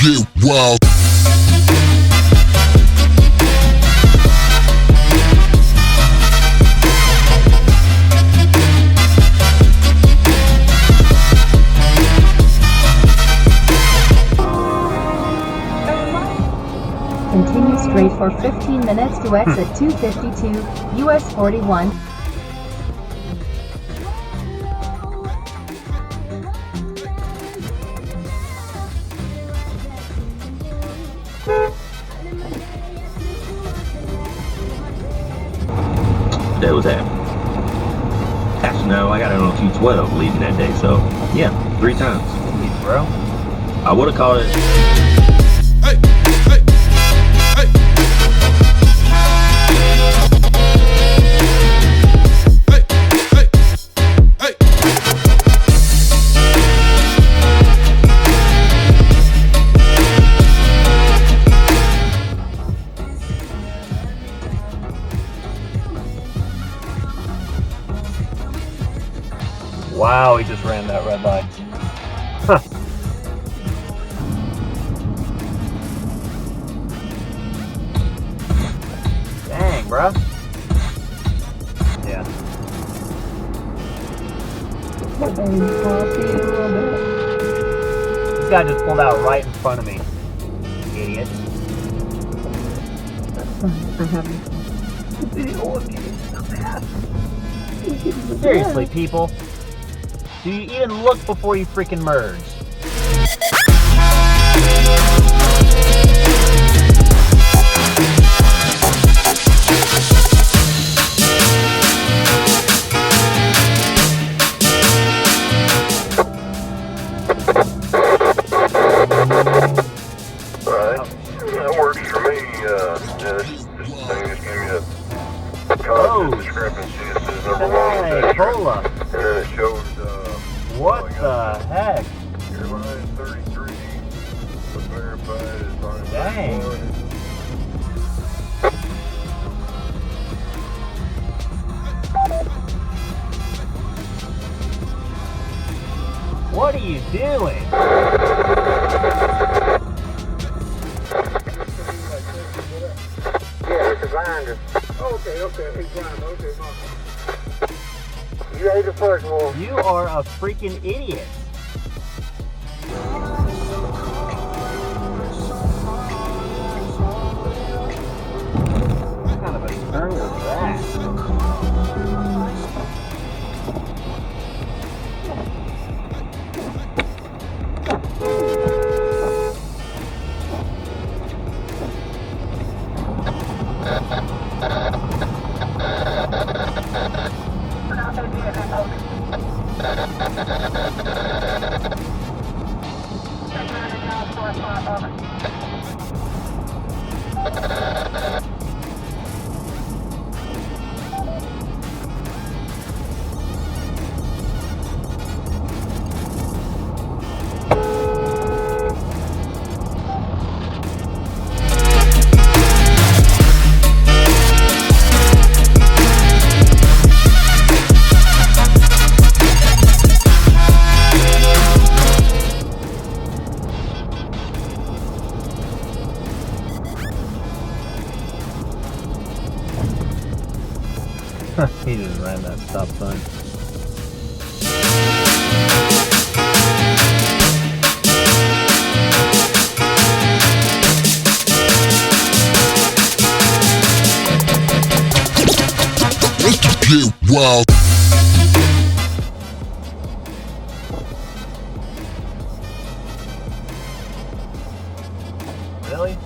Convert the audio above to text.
get wild. Continue straight for 15 minutes to exit 252, US 41. That was that. Actually, no, I got it on 212 leaving that day, so yeah, 3 times. Jeez, bro. I would have called it. Hey, hey, hey. Hey, hey, hey. Wow, he just ran that red light. Huh. Dang, bro. Yeah. This guy just pulled out right in front of me. Idiot. I haven't. Seriously, people. Do you even look before you freaking merge? Alright, that works for me. This thing just gave me a content discrepancy. It says number 1 Hey, text, Cola. and then it shows What the heck? your line is 33, but verified is line Dang. 31. What are you doing? Yeah, it's a grinder. Okay, he's grinder. Okay, you ate the first one. You are a freaking idiot. What kind of a turn was that? He just ran that stop sign. Get wild. Really?